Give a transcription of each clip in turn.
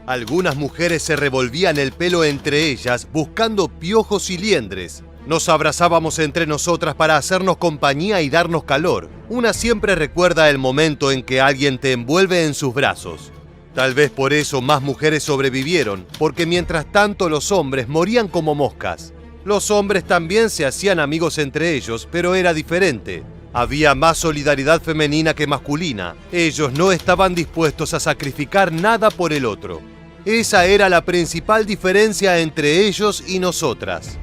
Algunas mujeres se revolvían el pelo entre ellas buscando piojos y liendres. Nos abrazábamos entre nosotras para hacernos compañía y darnos calor. Una siempre recuerda el momento en que alguien te envuelve en sus brazos. Tal vez por eso más mujeres sobrevivieron, porque mientras tanto los hombres morían como moscas. Los hombres también se hacían amigos entre ellos, pero era diferente. Había más solidaridad femenina que masculina. Ellos no estaban dispuestos a sacrificar nada por el otro. Esa era la principal diferencia entre ellos y nosotras.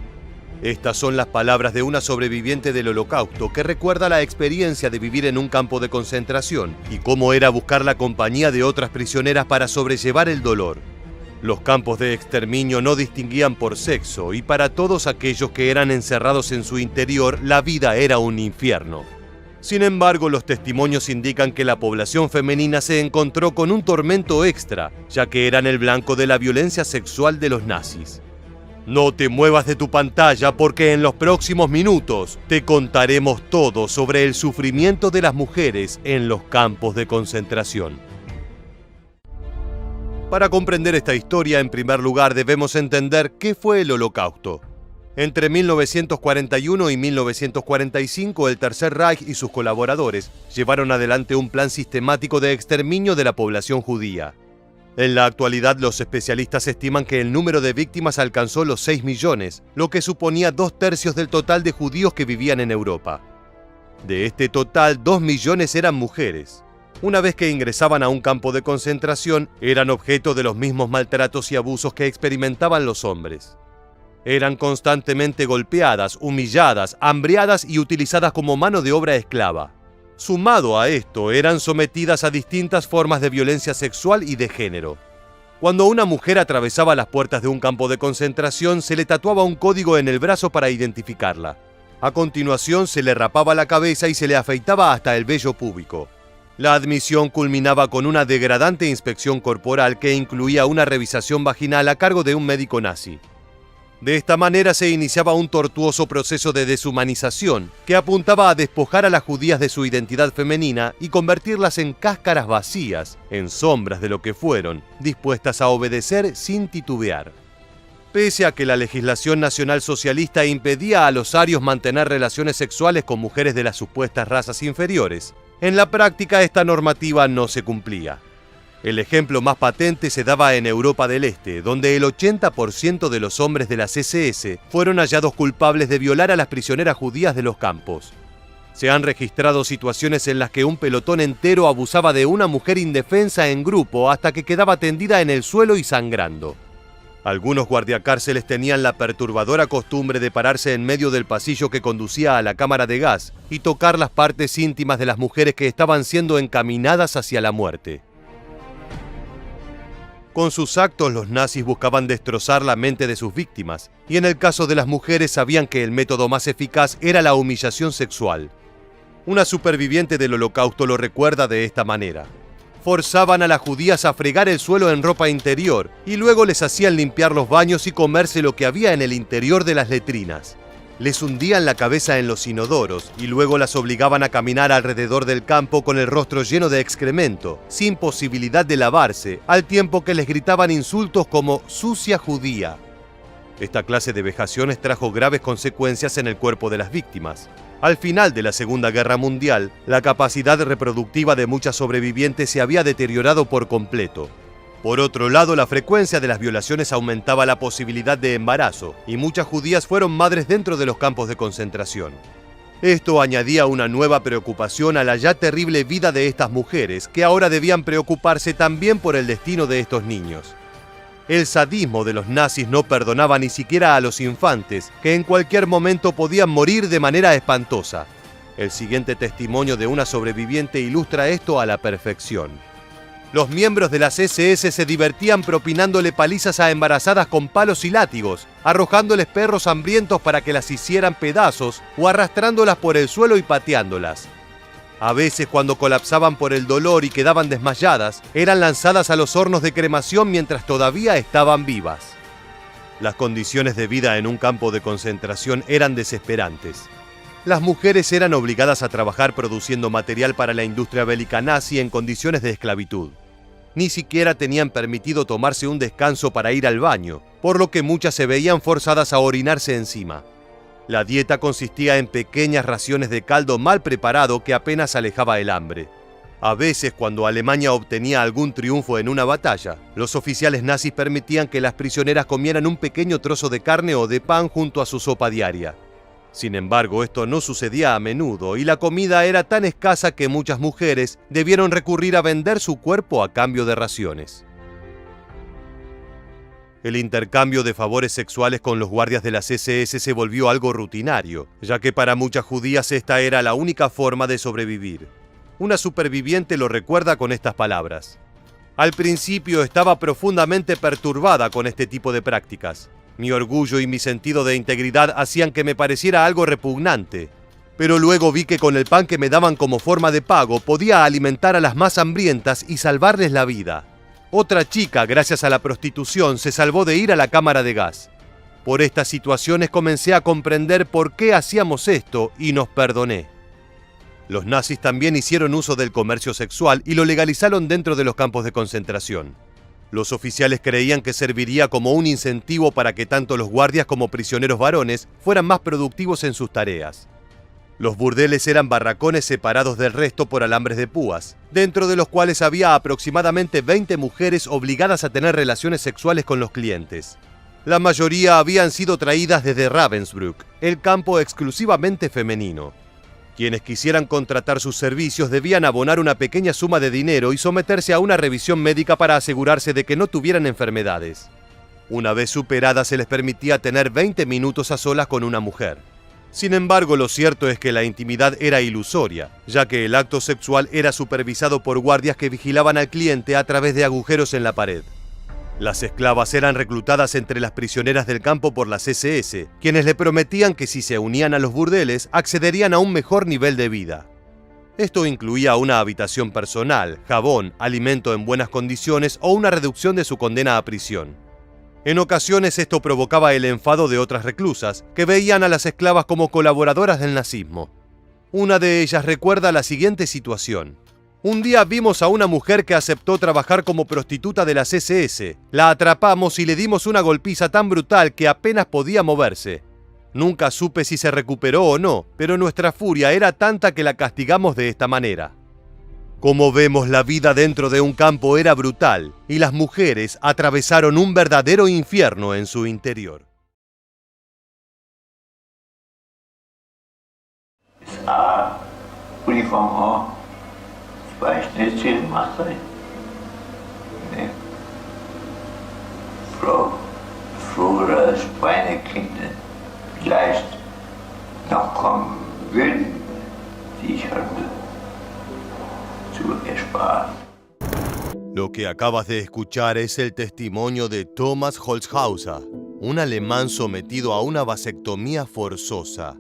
Estas son las palabras de una sobreviviente del Holocausto que recuerda la experiencia de vivir en un campo de concentración y cómo era buscar la compañía de otras prisioneras para sobrellevar el dolor. Los campos de exterminio no distinguían por sexo y para todos aquellos que eran encerrados en su interior, la vida era un infierno. Sin embargo, los testimonios indican que la población femenina se encontró con un tormento extra, ya que eran el blanco de la violencia sexual de los nazis. No te muevas de tu pantalla porque en los próximos minutos te contaremos todo sobre el sufrimiento de las mujeres en los campos de concentración. Para comprender esta historia, en primer lugar debemos entender qué fue el Holocausto. Entre 1941 y 1945, el Tercer Reich y sus colaboradores llevaron adelante un plan sistemático de exterminio de la población judía. En la actualidad, los especialistas estiman que el número de víctimas alcanzó los 6 millones, lo que suponía 2/3 del total de judíos que vivían en Europa. De este total, 2 millones eran mujeres. Una vez que ingresaban a un campo de concentración, eran objeto de los mismos maltratos y abusos que experimentaban los hombres. Eran constantemente golpeadas, humilladas, hambreadas y utilizadas como mano de obra esclava. Sumado a esto, eran sometidas a distintas formas de violencia sexual y de género. Cuando una mujer atravesaba las puertas de un campo de concentración, se le tatuaba un código en el brazo para identificarla. A continuación, se le rapaba la cabeza y se le afeitaba hasta el vello púbico. La admisión culminaba con una degradante inspección corporal que incluía una revisación vaginal a cargo de un médico nazi. De esta manera se iniciaba un tortuoso proceso de deshumanización que apuntaba a despojar a las judías de su identidad femenina y convertirlas en cáscaras vacías, en sombras de lo que fueron, dispuestas a obedecer sin titubear. Pese a que la legislación nacional socialista impedía a los arios mantener relaciones sexuales con mujeres de las supuestas razas inferiores, en la práctica esta normativa no se cumplía. El ejemplo más patente se daba en Europa del Este, donde el 80% de los hombres de las SS fueron hallados culpables de violar a las prisioneras judías de los campos. Se han registrado situaciones en las que un pelotón entero abusaba de una mujer indefensa en grupo hasta que quedaba tendida en el suelo y sangrando. Algunos guardiacárceles tenían la perturbadora costumbre de pararse en medio del pasillo que conducía a la cámara de gas y tocar las partes íntimas de las mujeres que estaban siendo encaminadas hacia la muerte. Con sus actos, los nazis buscaban destrozar la mente de sus víctimas, y en el caso de las mujeres sabían que el método más eficaz era la humillación sexual. Una superviviente del Holocausto lo recuerda de esta manera. Forzaban a las judías a fregar el suelo en ropa interior, y luego les hacían limpiar los baños y comerse lo que había en el interior de las letrinas. Les hundían la cabeza en los inodoros y luego las obligaban a caminar alrededor del campo con el rostro lleno de excremento, sin posibilidad de lavarse, al tiempo que les gritaban insultos como «sucia judía». Esta clase de vejaciones trajo graves consecuencias en el cuerpo de las víctimas. Al final de la Segunda Guerra Mundial, la capacidad reproductiva de muchas sobrevivientes se había deteriorado por completo. Por otro lado, la frecuencia de las violaciones aumentaba la posibilidad de embarazo, y muchas judías fueron madres dentro de los campos de concentración. Esto añadía una nueva preocupación a la ya terrible vida de estas mujeres, que ahora debían preocuparse también por el destino de estos niños. El sadismo de los nazis no perdonaba ni siquiera a los infantes, que en cualquier momento podían morir de manera espantosa. El siguiente testimonio de una sobreviviente ilustra esto a la perfección. Los miembros de las SS se divertían propinándole palizas a embarazadas con palos y látigos, arrojándoles perros hambrientos para que las hicieran pedazos o arrastrándolas por el suelo y pateándolas. A veces, cuando colapsaban por el dolor y quedaban desmayadas, eran lanzadas a los hornos de cremación mientras todavía estaban vivas. Las condiciones de vida en un campo de concentración eran desesperantes. Las mujeres eran obligadas a trabajar produciendo material para la industria bélica nazi en condiciones de esclavitud. Ni siquiera tenían permitido tomarse un descanso para ir al baño, por lo que muchas se veían forzadas a orinarse encima. La dieta consistía en pequeñas raciones de caldo mal preparado que apenas alejaba el hambre. A veces, cuando Alemania obtenía algún triunfo en una batalla, los oficiales nazis permitían que las prisioneras comieran un pequeño trozo de carne o de pan junto a su sopa diaria. Sin embargo, esto no sucedía a menudo y la comida era tan escasa que muchas mujeres debieron recurrir a vender su cuerpo a cambio de raciones. El intercambio de favores sexuales con los guardias de las SS se volvió algo rutinario, ya que para muchas judías esta era la única forma de sobrevivir. Una superviviente lo recuerda con estas palabras: "Al principio estaba profundamente perturbada con este tipo de prácticas. Mi orgullo y mi sentido de integridad hacían que me pareciera algo repugnante. Pero luego vi que con el pan que me daban como forma de pago podía alimentar a las más hambrientas y salvarles la vida. Otra chica, gracias a la prostitución, se salvó de ir a la cámara de gas. Por estas situaciones comencé a comprender por qué hacíamos esto y nos perdoné". Los nazis también hicieron uso del comercio sexual y lo legalizaron dentro de los campos de concentración. Los oficiales creían que serviría como un incentivo para que tanto los guardias como prisioneros varones fueran más productivos en sus tareas. Los burdeles eran barracones separados del resto por alambres de púas, dentro de los cuales había aproximadamente 20 mujeres obligadas a tener relaciones sexuales con los clientes. La mayoría habían sido traídas desde Ravensbrück, el campo exclusivamente femenino. Quienes quisieran contratar sus servicios debían abonar una pequeña suma de dinero y someterse a una revisión médica para asegurarse de que no tuvieran enfermedades. Una vez superada se les permitía tener 20 minutos a solas con una mujer. Sin embargo, lo cierto es que la intimidad era ilusoria, ya que el acto sexual era supervisado por guardias que vigilaban al cliente a través de agujeros en la pared. Las esclavas eran reclutadas entre las prisioneras del campo por las SS, quienes le prometían que si se unían a los burdeles accederían a un mejor nivel de vida. Esto incluía una habitación personal, jabón, alimento en buenas condiciones o una reducción de su condena a prisión. En ocasiones esto provocaba el enfado de otras reclusas, que veían a las esclavas como colaboradoras del nazismo. Una de ellas recuerda la siguiente situación: "Un día vimos a una mujer que aceptó trabajar como prostituta de las SS. La atrapamos y le dimos una golpiza tan brutal que apenas podía moverse. Nunca supe si se recuperó o no, pero nuestra furia era tanta que la castigamos de esta manera". Como vemos, la vida dentro de un campo era brutal y las mujeres atravesaron un verdadero infierno en su interior. War ich nicht viel mache. Nee. Früher als meine Kinder vielleicht noch kommen würden, die ich hatte, zu ersparen. Lo que acabas de escuchar es el testimonio de Thomas Holzhauser, un alemán sometido a una vasectomía forzosa.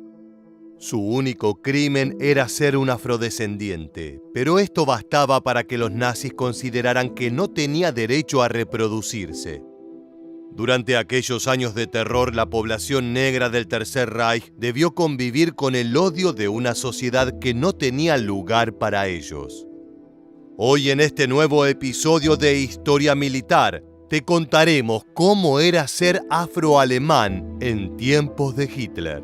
Su único crimen era ser un afrodescendiente, pero esto bastaba para que los nazis consideraran que no tenía derecho a reproducirse. Durante aquellos años de terror, la población negra del Tercer Reich debió convivir con el odio de una sociedad que no tenía lugar para ellos. Hoy, en este nuevo episodio de Historia Militar, te contaremos cómo era ser afroalemán en tiempos de Hitler.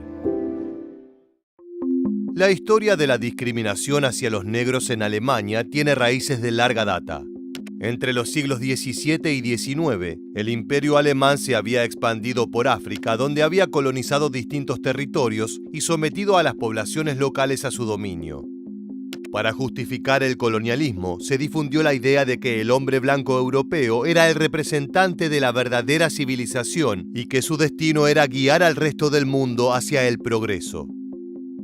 La historia de la discriminación hacia los negros en Alemania tiene raíces de larga data. Entre los siglos XVII y XIX, el Imperio alemán se había expandido por África, donde había colonizado distintos territorios y sometido a las poblaciones locales a su dominio. Para justificar el colonialismo, se difundió la idea de que el hombre blanco europeo era el representante de la verdadera civilización y que su destino era guiar al resto del mundo hacia el progreso.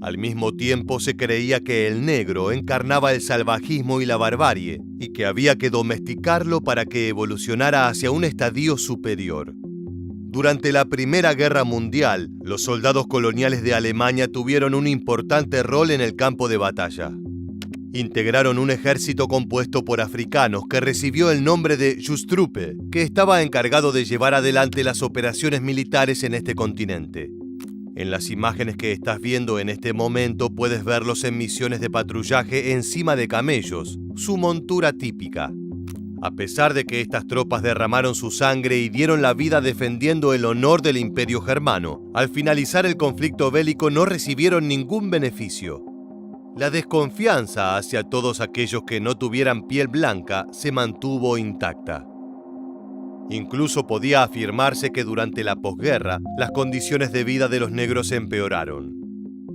Al mismo tiempo se creía que el negro encarnaba el salvajismo y la barbarie, y que había que domesticarlo para que evolucionara hacia un estadio superior. Durante la Primera Guerra Mundial, los soldados coloniales de Alemania tuvieron un importante rol en el campo de batalla. Integraron un ejército compuesto por africanos que recibió el nombre de Schutztruppe, que estaba encargado de llevar adelante las operaciones militares en este continente. En las imágenes que estás viendo en este momento puedes verlos en misiones de patrullaje encima de camellos, su montura típica. A pesar de que estas tropas derramaron su sangre y dieron la vida defendiendo el honor del Imperio Germano, al finalizar el conflicto bélico no recibieron ningún beneficio. La desconfianza hacia todos aquellos que no tuvieran piel blanca se mantuvo intacta. Incluso podía afirmarse que durante la posguerra las condiciones de vida de los negros empeoraron.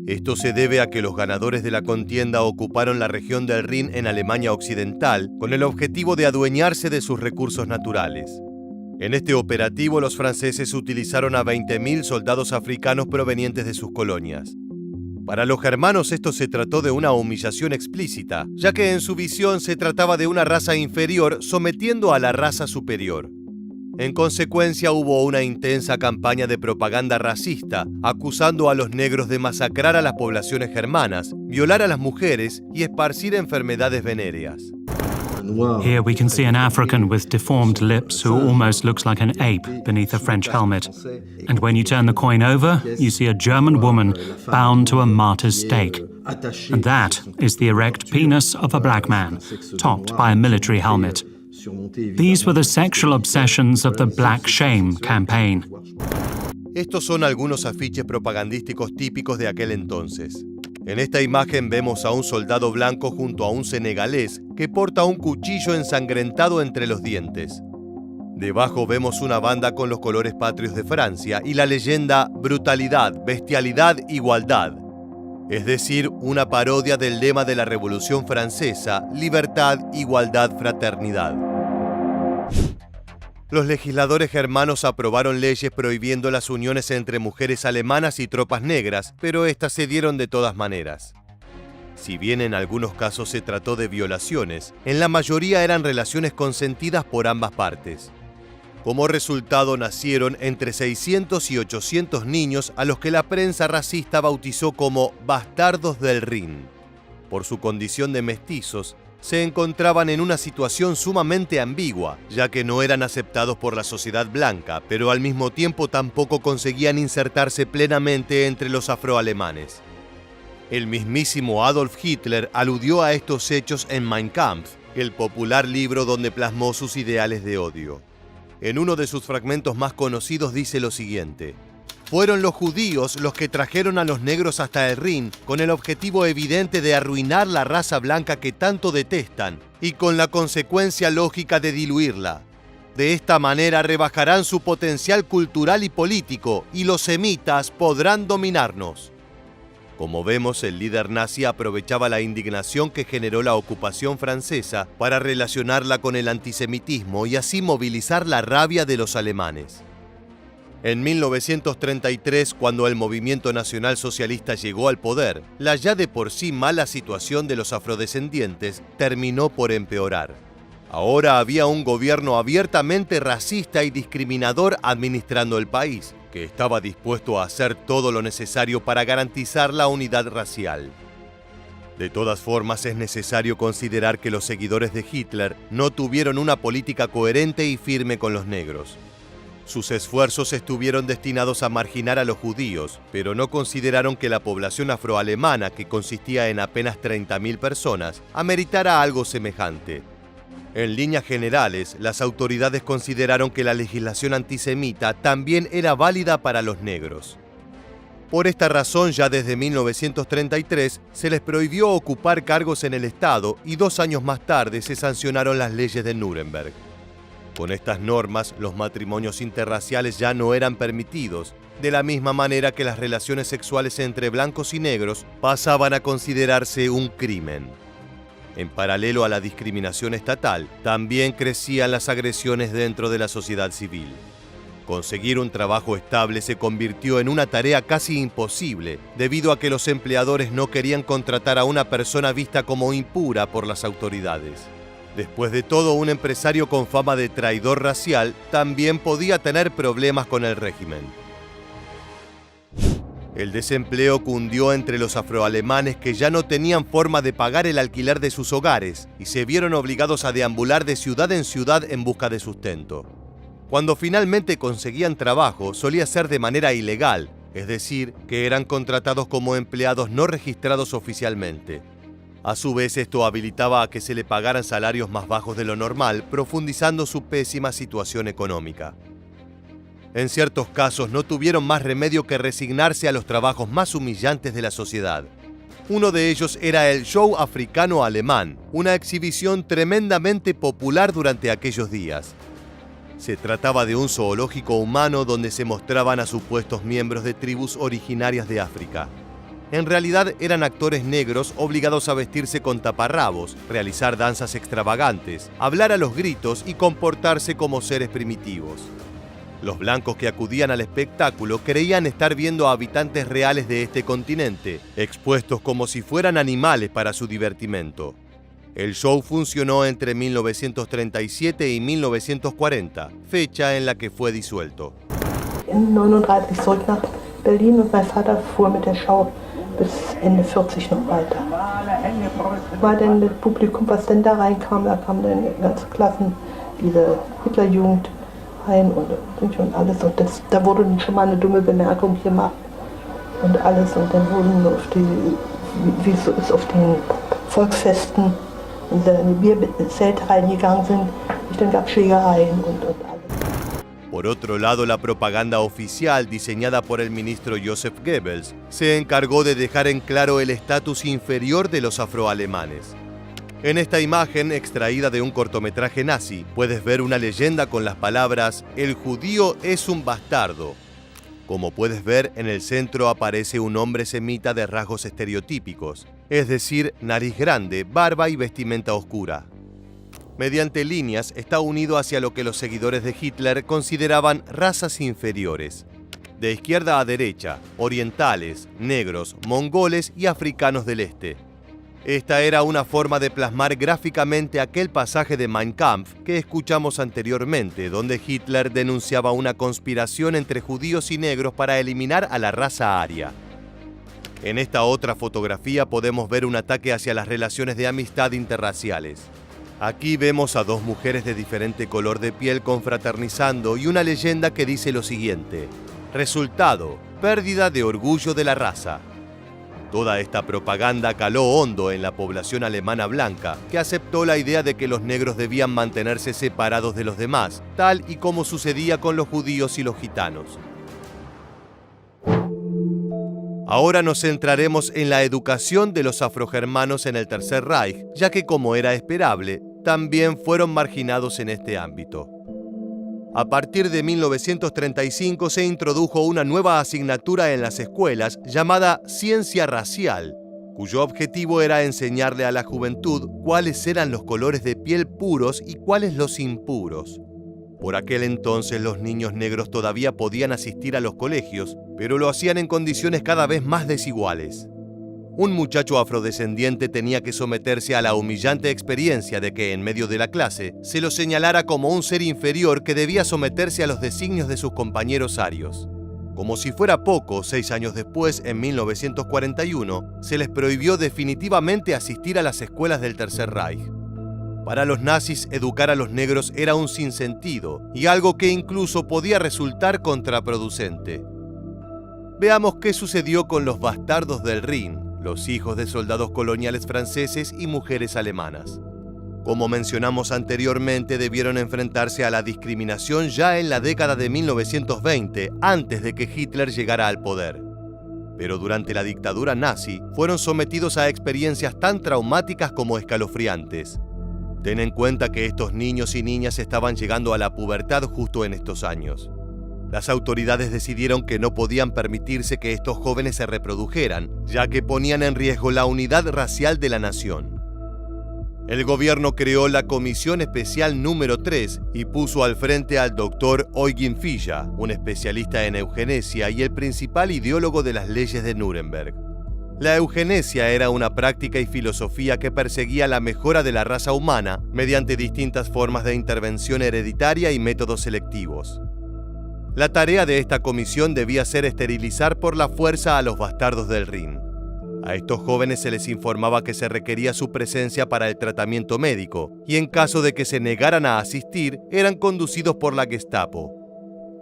Esto se debe a que los ganadores de la contienda ocuparon la región del Rin en Alemania Occidental con el objetivo de adueñarse de sus recursos naturales. En este operativo los franceses utilizaron a 20.000 soldados africanos provenientes de sus colonias. Para los germanos esto se trató de una humillación explícita, ya que en su visión se trataba de una raza inferior sometiendo a la raza superior. En consecuencia, hubo una intensa campaña de propaganda racista, acusando a los negros de masacrar a las poblaciones germanas, violar a las mujeres y esparcir enfermedades venéreas. Here we can see an African with deformed lips who almost looks like an ape beneath a French helmet. And when you turn the coin over, you see a German woman bound to a martyr's stake. And that is the erect penis of a black man, topped by a military helmet. These were the sexual obsessions of the Black Shame campaign. Estos son algunos afiches propagandísticos típicos de aquel entonces. En esta imagen vemos a un soldado blanco junto a un senegalés que porta un cuchillo ensangrentado entre los dientes. Debajo vemos una banda con los colores patrios de Francia y la leyenda brutalidad, bestialidad, igualdad. Es decir, una parodia del lema de la Revolución Francesa, libertad, igualdad, fraternidad. Los legisladores germanos aprobaron leyes prohibiendo las uniones entre mujeres alemanas y tropas negras, pero estas se dieron de todas maneras. Si bien en algunos casos se trató de violaciones, en la mayoría eran relaciones consentidas por ambas partes. Como resultado nacieron entre 600 y 800 niños a los que la prensa racista bautizó como bastardos del Rin. Por su condición de mestizos, se encontraban en una situación sumamente ambigua, ya que no eran aceptados por la sociedad blanca, pero al mismo tiempo tampoco conseguían insertarse plenamente entre los afroalemanes. El mismísimo Adolf Hitler aludió a estos hechos en Mein Kampf, el popular libro donde plasmó sus ideales de odio. En uno de sus fragmentos más conocidos dice lo siguiente: fueron los judíos los que trajeron a los negros hasta el Rin con el objetivo evidente de arruinar la raza blanca que tanto detestan y con la consecuencia lógica de diluirla. De esta manera rebajarán su potencial cultural y político y los semitas podrán dominarnos. Como vemos, el líder nazi aprovechaba la indignación que generó la ocupación francesa para relacionarla con el antisemitismo y así movilizar la rabia de los alemanes. En 1933, cuando el movimiento nacional socialista llegó al poder, la ya de por sí mala situación de los afrodescendientes terminó por empeorar. Ahora había un gobierno abiertamente racista y discriminador administrando el país, que estaba dispuesto a hacer todo lo necesario para garantizar la unidad racial. De todas formas, es necesario considerar que los seguidores de Hitler no tuvieron una política coherente y firme con los negros. Sus esfuerzos estuvieron destinados a marginar a los judíos, pero no consideraron que la población afroalemana, que consistía en apenas 30.000 personas, ameritara algo semejante. En líneas generales, las autoridades consideraron que la legislación antisemita también era válida para los negros. Por esta razón, ya desde 1933 se les prohibió ocupar cargos en el Estado y 2 años más tarde se sancionaron las leyes de Nuremberg. Con estas normas, los matrimonios interraciales ya no eran permitidos, de la misma manera que las relaciones sexuales entre blancos y negros pasaban a considerarse un crimen. En paralelo a la discriminación estatal, también crecían las agresiones dentro de la sociedad civil. Conseguir un trabajo estable se convirtió en una tarea casi imposible, debido a que los empleadores no querían contratar a una persona vista como impura por las autoridades. Después de todo, un empresario con fama de traidor racial también podía tener problemas con el régimen. El desempleo cundió entre los afroalemanes que ya no tenían forma de pagar el alquiler de sus hogares y se vieron obligados a deambular de ciudad en ciudad en busca de sustento. Cuando finalmente conseguían trabajo, solía ser de manera ilegal, es decir, que eran contratados como empleados no registrados oficialmente. A su vez, esto habilitaba a que se le pagaran salarios más bajos de lo normal, profundizando su pésima situación económica. En ciertos casos no tuvieron más remedio que resignarse a los trabajos más humillantes de la sociedad. Uno de ellos era el show africano-alemán, una exhibición tremendamente popular durante aquellos días. Se trataba de un zoológico humano donde se mostraban a supuestos miembros de tribus originarias de África. En realidad eran actores negros obligados a vestirse con taparrabos, realizar danzas extravagantes, hablar a los gritos y comportarse como seres primitivos. Los blancos que acudían al espectáculo creían estar viendo a habitantes reales de este continente, expuestos como si fueran animales para su divertimento. El show funcionó entre 1937 y 1940, fecha en la que fue disuelto. In 39 zurück nach Berlin und mein Vater fuhr mit der Schau bis Ende 40 noch weiter. War denn das Publikum, was denn da reinkam, da kamen dann ganze Klassen, diese Hitlerjugend rein und alles. Und da wurde dann schon mal eine dumme Bemerkung gemacht und alles. Und dann wurden wie es so ist, auf den Volksfesten, in die Bierzelte reingegangen sind, dann gab es Schlägereien und alles. Por otro lado, la propaganda oficial, diseñada por el ministro Joseph Goebbels, se encargó de dejar en claro el estatus inferior de los afroalemanes. En esta imagen, extraída de un cortometraje nazi, puedes ver una leyenda con las palabras «El judío es un bastardo». Como puedes ver, en el centro aparece un hombre semita de rasgos estereotípicos, es decir, nariz grande, barba y vestimenta oscura. Mediante líneas está unido hacia lo que los seguidores de Hitler consideraban razas inferiores. De izquierda a derecha, orientales, negros, mongoles y africanos del este. Esta era una forma de plasmar gráficamente aquel pasaje de Mein Kampf que escuchamos anteriormente, donde Hitler denunciaba una conspiración entre judíos y negros para eliminar a la raza aria. En esta otra fotografía podemos ver un ataque hacia las relaciones de amistad interraciales. Aquí vemos a dos mujeres de diferente color de piel confraternizando y una leyenda que dice lo siguiente: resultado, pérdida de orgullo de la raza. Toda esta propaganda caló hondo en la población alemana blanca, que aceptó la idea de que los negros debían mantenerse separados de los demás, tal y como sucedía con los judíos y los gitanos. Ahora nos centraremos en la educación de los afrogermanos en el Tercer Reich, ya que, como era esperable, también fueron marginados en este ámbito. A partir de 1935 se introdujo una nueva asignatura en las escuelas llamada Ciencia Racial, cuyo objetivo era enseñarle a la juventud cuáles eran los colores de piel puros y cuáles los impuros. Por aquel entonces los niños negros todavía podían asistir a los colegios, pero lo hacían en condiciones cada vez más desiguales. Un muchacho afrodescendiente tenía que someterse a la humillante experiencia de que en medio de la clase se lo señalara como un ser inferior que debía someterse a los designios de sus compañeros arios. Como si fuera poco, 6 años después, en 1941, se les prohibió definitivamente asistir a las escuelas del Tercer Reich. Para los nazis, educar a los negros era un sinsentido y algo que incluso podía resultar contraproducente. Veamos qué sucedió con los bastardos del Rin, los hijos de soldados coloniales franceses y mujeres alemanas. Como mencionamos anteriormente, debieron enfrentarse a la discriminación ya en la década de 1920, antes de que Hitler llegara al poder. Pero durante la dictadura nazi, fueron sometidos a experiencias tan traumáticas como escalofriantes. Ten en cuenta que estos niños y niñas estaban llegando a la pubertad justo en estos años. Las autoridades decidieron que no podían permitirse que estos jóvenes se reprodujeran, ya que ponían en riesgo la unidad racial de la nación. El gobierno creó la Comisión Especial número 3 y puso al frente al doctor Eugen Fischer, un especialista en eugenesia y el principal ideólogo de las leyes de Nuremberg. La eugenesia era una práctica y filosofía que perseguía la mejora de la raza humana mediante distintas formas de intervención hereditaria y métodos selectivos. La tarea de esta comisión debía ser esterilizar por la fuerza a los bastardos del Rin. A estos jóvenes se les informaba que se requería su presencia para el tratamiento médico, y en caso de que se negaran a asistir, eran conducidos por la Gestapo.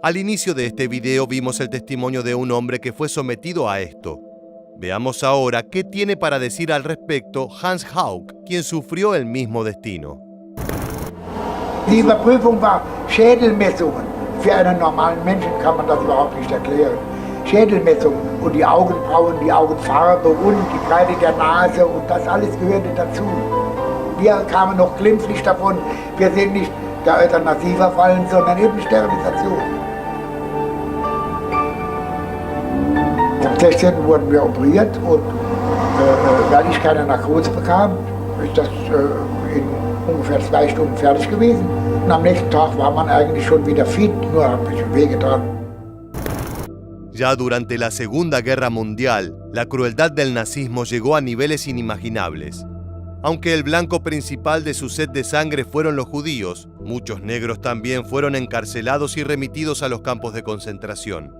Al inicio de este video vimos el testimonio de un hombre que fue sometido a esto. Veamos ahora qué tiene para decir al respecto Hans Hauck, quien sufrió el mismo destino. Die Überprüfung war Schädelmessungen. Für einen normalen Menschen kann man das überhaupt nicht erklären. Schädelmessungen und die Augenbrauen, die Augenfarbe und die Breite der Nase und das alles gehörte dazu. Wir kamen noch glimpflich davon. Wir sind nicht der Euthanasie verfallen, sondern eben Sterilisation. Am 16. wurden wir operiert und weil ich keine Narkose bekam, ist das in ungefähr 2 Stunden fertig gewesen. Und am nächsten Tag war man eigentlich schon wieder fit, nur hat mich wehgetan. Ya durante la Segunda Guerra Mundial, la crueldad del nazismo llegó a niveles inimaginables. Aunque el blanco principal de su sed de sangre fueron los judíos, muchos negros también fueron encarcelados y remitidos a los campos de concentración.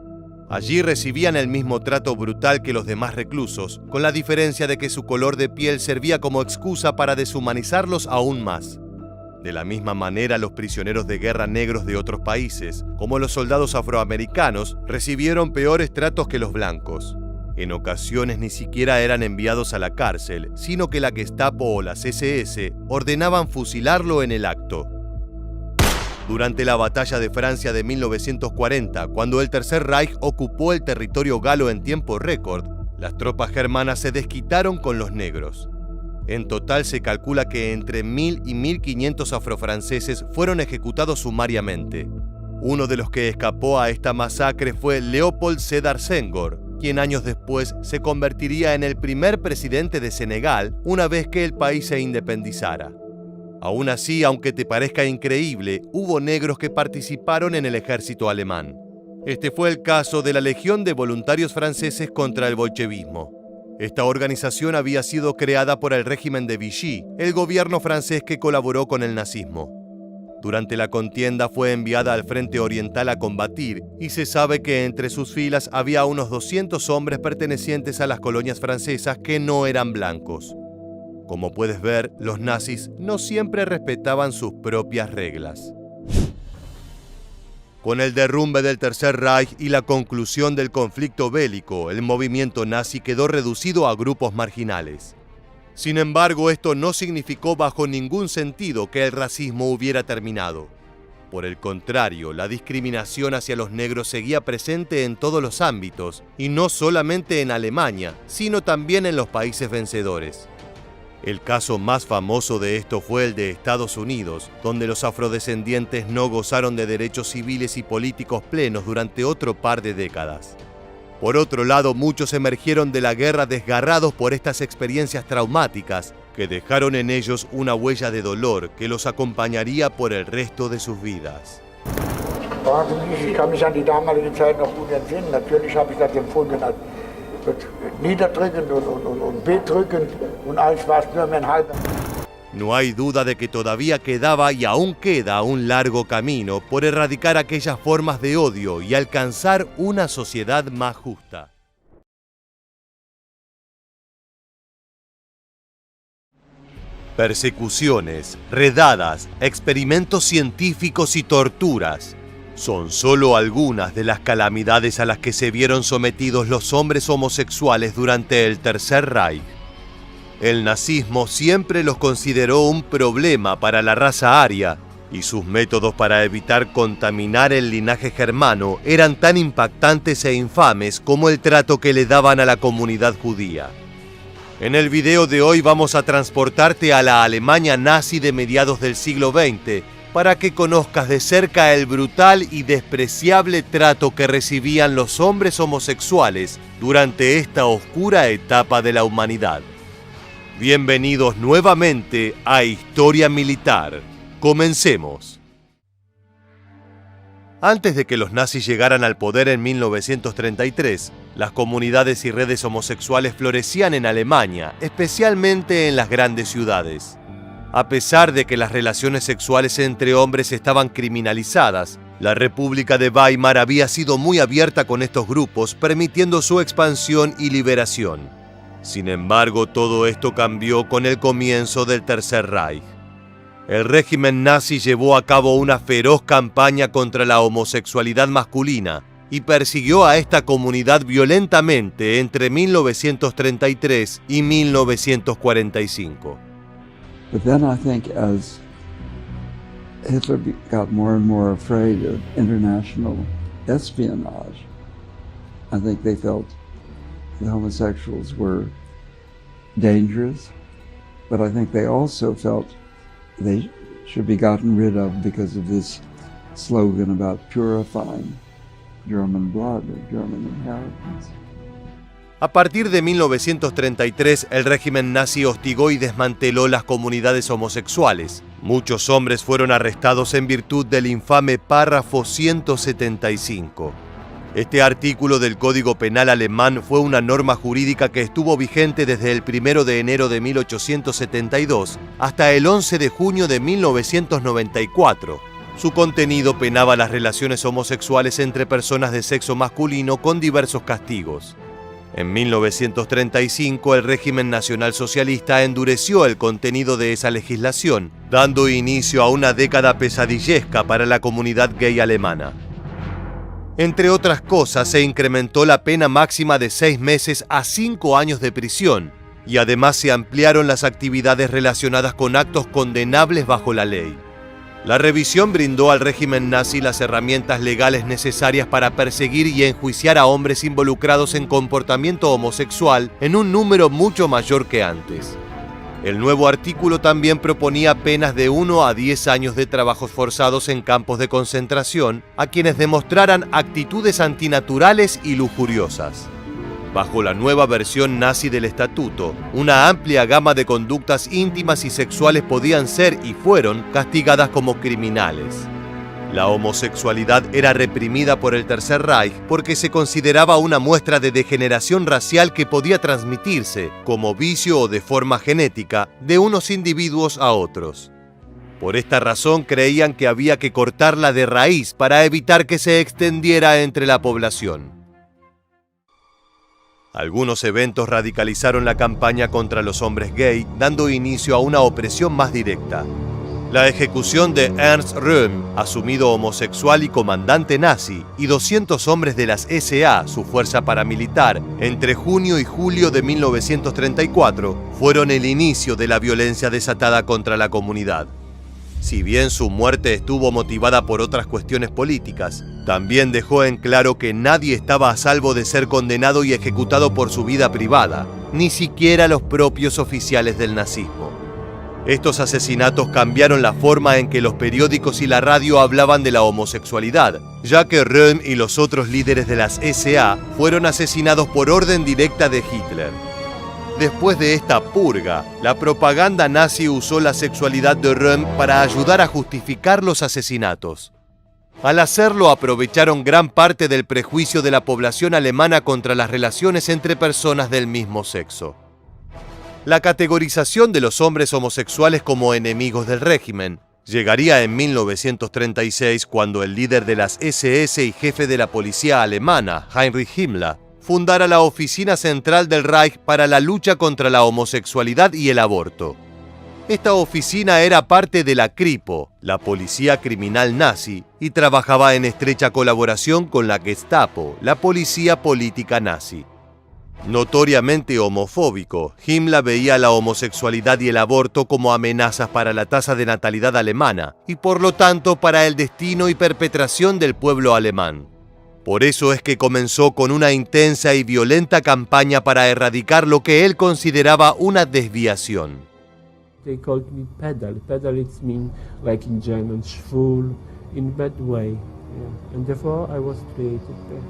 Allí recibían el mismo trato brutal que los demás reclusos, con la diferencia de que su color de piel servía como excusa para deshumanizarlos aún más. De la misma manera, los prisioneros de guerra negros de otros países, como los soldados afroamericanos, recibieron peores tratos que los blancos. En ocasiones ni siquiera eran enviados a la cárcel, sino que la Gestapo o las SS ordenaban fusilarlo en el acto. Durante la Batalla de Francia de 1940, cuando el Tercer Reich ocupó el territorio galo en tiempo récord, las tropas germanas se desquitaron con los negros. En total se calcula que entre 1.000 y 1.500 afrofranceses fueron ejecutados sumariamente. Uno de los que escapó a esta masacre fue Léopold Sédar Senghor, quien años después se convertiría en el primer presidente de Senegal una vez que el país se independizara. Aún así, aunque te parezca increíble, hubo negros que participaron en el ejército alemán. Este fue el caso de la Legión de Voluntarios Franceses contra el bolchevismo. Esta organización había sido creada por el régimen de Vichy, el gobierno francés que colaboró con el nazismo. Durante la contienda fue enviada al frente oriental a combatir y se sabe que entre sus filas había unos 200 hombres pertenecientes a las colonias francesas que no eran blancos. Como puedes ver, los nazis no siempre respetaban sus propias reglas. Con el derrumbe del Tercer Reich y la conclusión del conflicto bélico, el movimiento nazi quedó reducido a grupos marginales. Sin embargo, esto no significó bajo ningún sentido que el racismo hubiera terminado. Por el contrario, la discriminación hacia los negros seguía presente en todos los ámbitos, y no solamente en Alemania, sino también en los países vencedores. El caso más famoso de esto fue el de Estados Unidos, donde los afrodescendientes no gozaron de derechos civiles y políticos plenos durante otro par de décadas. Por otro lado, muchos emergieron de la guerra desgarrados por estas experiencias traumáticas que dejaron en ellos una huella de dolor que los acompañaría por el resto de sus vidas. Ich kann mich an die damalige Zeit noch gut entsinnen. Natürlich habe ich das empfunden als niederdrückend und bedrückend und alles war es nur mein halber. No hay duda de que todavía quedaba y aún queda un largo camino por erradicar aquellas formas de odio y alcanzar una sociedad más justa. Persecuciones, redadas, experimentos científicos y torturas son solo algunas de las calamidades a las que se vieron sometidos los hombres homosexuales durante el Tercer Reich. El nazismo siempre los consideró un problema para la raza aria, y sus métodos para evitar contaminar el linaje germano eran tan impactantes e infames como el trato que le daban a la comunidad judía. En el video de hoy vamos a transportarte a la Alemania nazi de mediados del siglo XX para que conozcas de cerca el brutal y despreciable trato que recibían los hombres homosexuales durante esta oscura etapa de la humanidad. Bienvenidos nuevamente a Historia Militar. Comencemos. Antes de que los nazis llegaran al poder en 1933, las comunidades y redes homosexuales florecían en Alemania, especialmente en las grandes ciudades. A pesar de que las relaciones sexuales entre hombres estaban criminalizadas, la República de Weimar había sido muy abierta con estos grupos, permitiendo su expansión y liberación. Sin embargo, todo esto cambió con el comienzo del Tercer Reich. El régimen nazi llevó a cabo una feroz campaña contra la homosexualidad masculina, y persiguió a esta comunidad violentamente entre 1933 y 1945. But then I think as Hitler got more and more afraid of international espionage, I think they felt the homosexuals were dangerous, but I think they also felt they should be gotten rid of because of this slogan about purifying German blood or German inheritance. A partir de 1933, el régimen nazi hostigó y desmanteló las comunidades homosexuales. Muchos hombres fueron arrestados en virtud del infame párrafo 175. Este artículo del Código Penal alemán fue una norma jurídica que estuvo vigente desde el 1 de enero de 1872 hasta el 11 de junio de 1994. Su contenido penaba las relaciones homosexuales entre personas de sexo masculino con diversos castigos. En 1935, el régimen nacionalsocialista endureció el contenido de esa legislación, dando inicio a una década pesadillesca para la comunidad gay alemana. Entre otras cosas, se incrementó la pena máxima de 6 meses a 5 años de prisión, y además se ampliaron las actividades relacionadas con actos condenables bajo la ley. La revisión brindó al régimen nazi las herramientas legales necesarias para perseguir y enjuiciar a hombres involucrados en comportamiento homosexual en un número mucho mayor que antes. El nuevo artículo también proponía penas de 1 a 10 años de trabajos forzados en campos de concentración a quienes demostraran actitudes antinaturales y lujuriosas. Bajo la nueva versión nazi del estatuto, una amplia gama de conductas íntimas y sexuales podían ser y fueron castigadas como criminales. La homosexualidad era reprimida por el Tercer Reich porque se consideraba una muestra de degeneración racial que podía transmitirse, como vicio o de forma genética, de unos individuos a otros. Por esta razón creían que había que cortarla de raíz para evitar que se extendiera entre la población. Algunos eventos radicalizaron la campaña contra los hombres gay, dando inicio a una opresión más directa. La ejecución de Ernst Röhm, asumido homosexual y comandante nazi, y 200 hombres de las SA, su fuerza paramilitar, entre junio y julio de 1934, fueron el inicio de la violencia desatada contra la comunidad. Si bien su muerte estuvo motivada por otras cuestiones políticas, también dejó en claro que nadie estaba a salvo de ser condenado y ejecutado por su vida privada, ni siquiera los propios oficiales del nazismo. Estos asesinatos cambiaron la forma en que los periódicos y la radio hablaban de la homosexualidad, ya que Röhm y los otros líderes de las SA fueron asesinados por orden directa de Hitler. Después de esta purga, la propaganda nazi usó la sexualidad de Röhm para ayudar a justificar los asesinatos. Al hacerlo, aprovecharon gran parte del prejuicio de la población alemana contra las relaciones entre personas del mismo sexo. La categorización de los hombres homosexuales como enemigos del régimen llegaría en 1936 cuando el líder de las SS y jefe de la policía alemana, Heinrich Himmler, fundara la Oficina Central del Reich para la lucha contra la homosexualidad y el aborto. Esta oficina era parte de la Kripo, la policía criminal nazi, y trabajaba en estrecha colaboración con la Gestapo, la policía política nazi. Notoriamente homofóbico, Himmler veía la homosexualidad y el aborto como amenazas para la tasa de natalidad alemana y por lo tanto para el destino y perpetración del pueblo alemán. Por eso es que comenzó con una intensa y violenta campaña para erradicar lo que él consideraba una desviación. They called me pedal. Pedal it means like in German, schwul, in bad way. Yeah. And therefore I was created bad.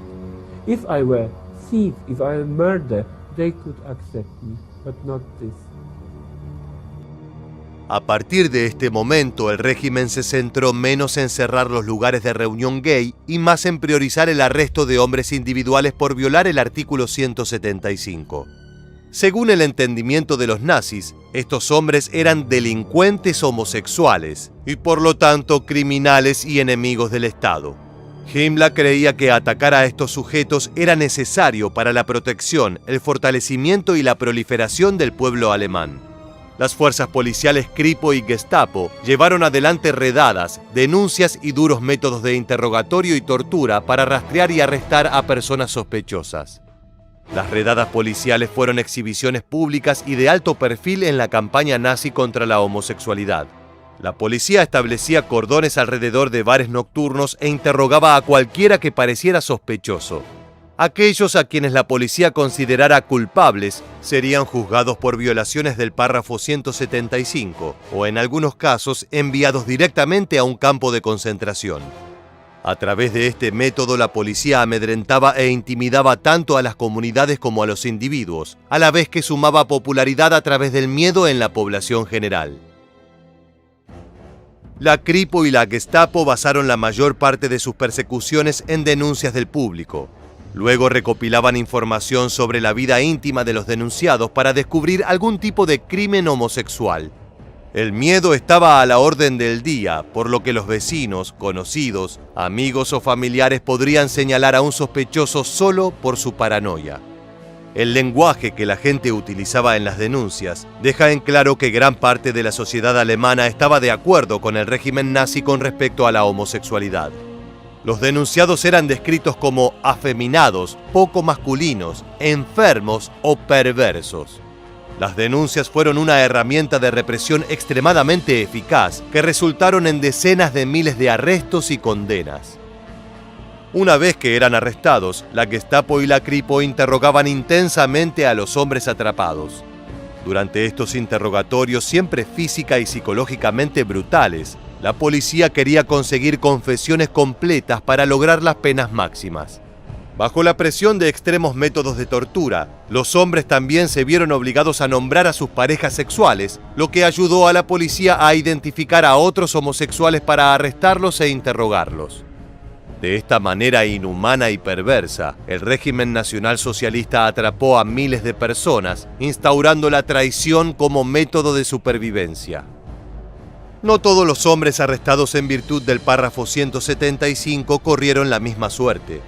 If I were thief, if I were murder, they could accept me, but not this. A partir de este momento, el régimen se centró menos en cerrar los lugares de reunión gay y más en priorizar el arresto de hombres individuales por violar el artículo 175. Según el entendimiento de los nazis, estos hombres eran delincuentes homosexuales y por lo tanto criminales y enemigos del Estado. Himmler creía que atacar a estos sujetos era necesario para la protección, el fortalecimiento y la proliferación del pueblo alemán. Las fuerzas policiales Kripo y Gestapo llevaron adelante redadas, denuncias y duros métodos de interrogatorio y tortura para rastrear y arrestar a personas sospechosas. Las redadas policiales fueron exhibiciones públicas y de alto perfil en la campaña nazi contra la homosexualidad. La policía establecía cordones alrededor de bares nocturnos e interrogaba a cualquiera que pareciera sospechoso. Aquellos a quienes la policía considerara culpables serían juzgados por violaciones del párrafo 175 o, en algunos casos, enviados directamente a un campo de concentración. A través de este método, la policía amedrentaba e intimidaba tanto a las comunidades como a los individuos, a la vez que sumaba popularidad a través del miedo en la población general. La Kripo y la Gestapo basaron la mayor parte de sus persecuciones en denuncias del público. Luego recopilaban información sobre la vida íntima de los denunciados para descubrir algún tipo de crimen homosexual. El miedo estaba a la orden del día, por lo que los vecinos, conocidos, amigos o familiares podrían señalar a un sospechoso solo por su paranoia. El lenguaje que la gente utilizaba en las denuncias deja en claro que gran parte de la sociedad alemana estaba de acuerdo con el régimen nazi con respecto a la homosexualidad. Los denunciados eran descritos como afeminados, poco masculinos, enfermos o perversos. Las denuncias fueron una herramienta de represión extremadamente eficaz que resultaron en decenas de miles de arrestos y condenas. Una vez que eran arrestados, la Gestapo y la Kripo interrogaban intensamente a los hombres atrapados. Durante estos interrogatorios, siempre física y psicológicamente brutales, la policía quería conseguir confesiones completas para lograr las penas máximas. Bajo la presión de extremos métodos de tortura, los hombres también se vieron obligados a nombrar a sus parejas sexuales, lo que ayudó a la policía a identificar a otros homosexuales para arrestarlos e interrogarlos. De esta manera inhumana y perversa, el régimen nacionalsocialista atrapó a miles de personas, instaurando la traición como método de supervivencia. No todos los hombres arrestados en virtud del párrafo 175 corrieron la misma suerte.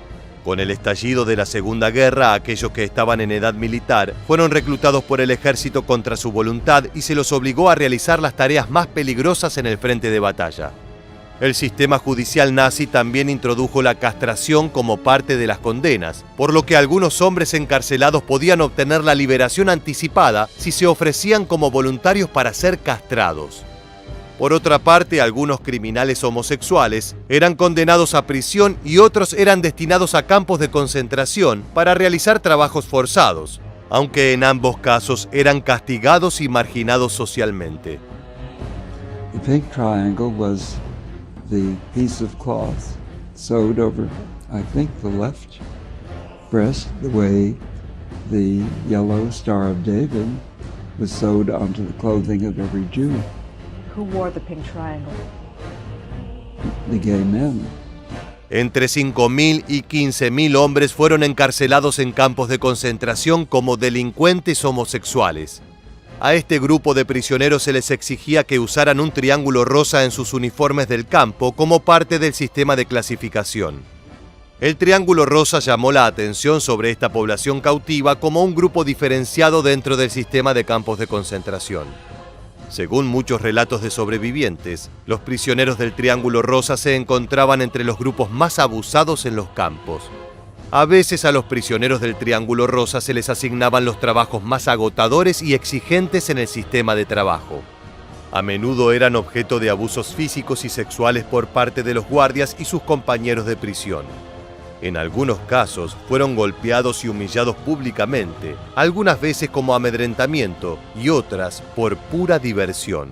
Con el estallido de la Segunda Guerra, aquellos que estaban en edad militar fueron reclutados por el ejército contra su voluntad y se los obligó a realizar las tareas más peligrosas en el frente de batalla. El sistema judicial nazi también introdujo la castración como parte de las condenas, por lo que algunos hombres encarcelados podían obtener la liberación anticipada si se ofrecían como voluntarios para ser castrados. Por otra parte, algunos criminales homosexuales eran condenados a prisión y otros eran destinados a campos de concentración para realizar trabajos forzados, aunque en ambos casos eran castigados y marginados socialmente. The pink triangle was the piece of cloth sewed over, I think, the left breast, the way the yellow Star of David was sewed onto the clothing of every Jew. Who wore the pink triangle? The gay men. Entre 5.000 y 15.000 hombres fueron encarcelados en campos de concentración como delincuentes homosexuales. A este grupo de prisioneros se les exigía que usaran un triángulo rosa en sus uniformes del campo como parte del sistema de clasificación. El triángulo rosa llamó la atención sobre esta población cautiva como un grupo diferenciado dentro del sistema de campos de concentración. Según muchos relatos de sobrevivientes, los prisioneros del Triángulo Rosa se encontraban entre los grupos más abusados en los campos. A veces a los prisioneros del Triángulo Rosa se les asignaban los trabajos más agotadores y exigentes en el sistema de trabajo. A menudo eran objeto de abusos físicos y sexuales por parte de los guardias y sus compañeros de prisión. En algunos casos fueron golpeados y humillados públicamente, algunas veces como amedrentamiento y otras por pura diversión.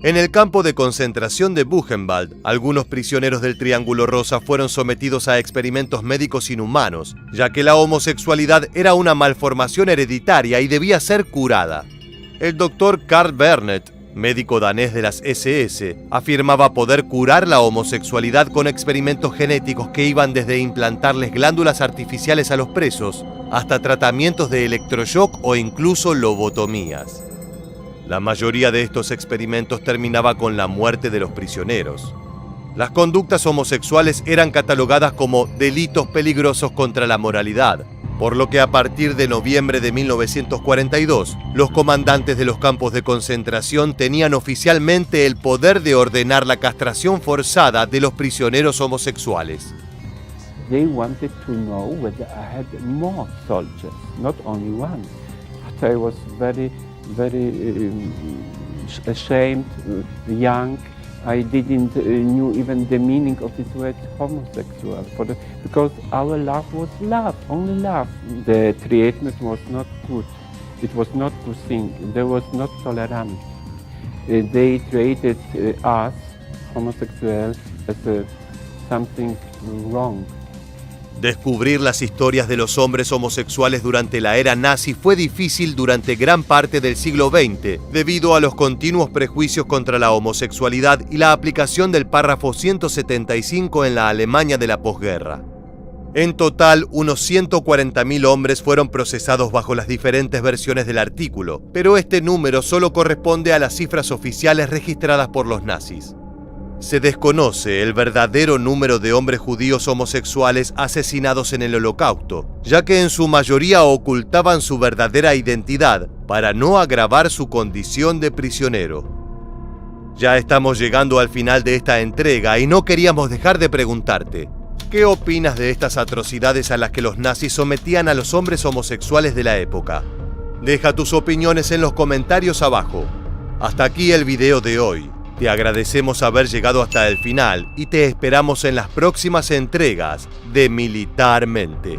En el campo de concentración de Buchenwald, algunos prisioneros del Triángulo Rosa fueron sometidos a experimentos médicos inhumanos, ya que la homosexualidad era una malformación hereditaria y debía ser curada. El doctor Karl Bernet, médico danés de las SS, afirmaba poder curar la homosexualidad con experimentos genéticos que iban desde implantarles glándulas artificiales a los presos hasta tratamientos de electroshock o incluso lobotomías. La mayoría de estos experimentos terminaba con la muerte de los prisioneros. Las conductas homosexuales eran catalogadas como delitos peligrosos contra la moralidad, por lo que a partir de noviembre de 1942, los comandantes de los campos de concentración tenían oficialmente el poder de ordenar la castración forzada de los prisioneros homosexuales. They wanted to know whether I had more soldiers, not only one. But I was very ashamed, young. I didn't knew even the meaning of this word homosexual, because our love was love, only love. The treatment was not good. It was not good thing. There was not tolerance. They treated us, homosexuals, as something wrong. Descubrir las historias de los hombres homosexuales durante la era nazi fue difícil durante gran parte del siglo XX, debido a los continuos prejuicios contra la homosexualidad y la aplicación del párrafo 175 en la Alemania de la posguerra. En total, unos 140.000 hombres fueron procesados bajo las diferentes versiones del artículo, pero este número solo corresponde a las cifras oficiales registradas por los nazis. Se desconoce el verdadero número de hombres judíos homosexuales asesinados en el Holocausto, ya que en su mayoría ocultaban su verdadera identidad para no agravar su condición de prisionero. Ya estamos llegando al final de esta entrega y no queríamos dejar de preguntarte, ¿qué opinas de estas atrocidades a las que los nazis sometían a los hombres homosexuales de la época? Deja tus opiniones en los comentarios abajo. Hasta aquí el video de hoy. Te agradecemos haber llegado hasta el final y te esperamos en las próximas entregas de Militarmente.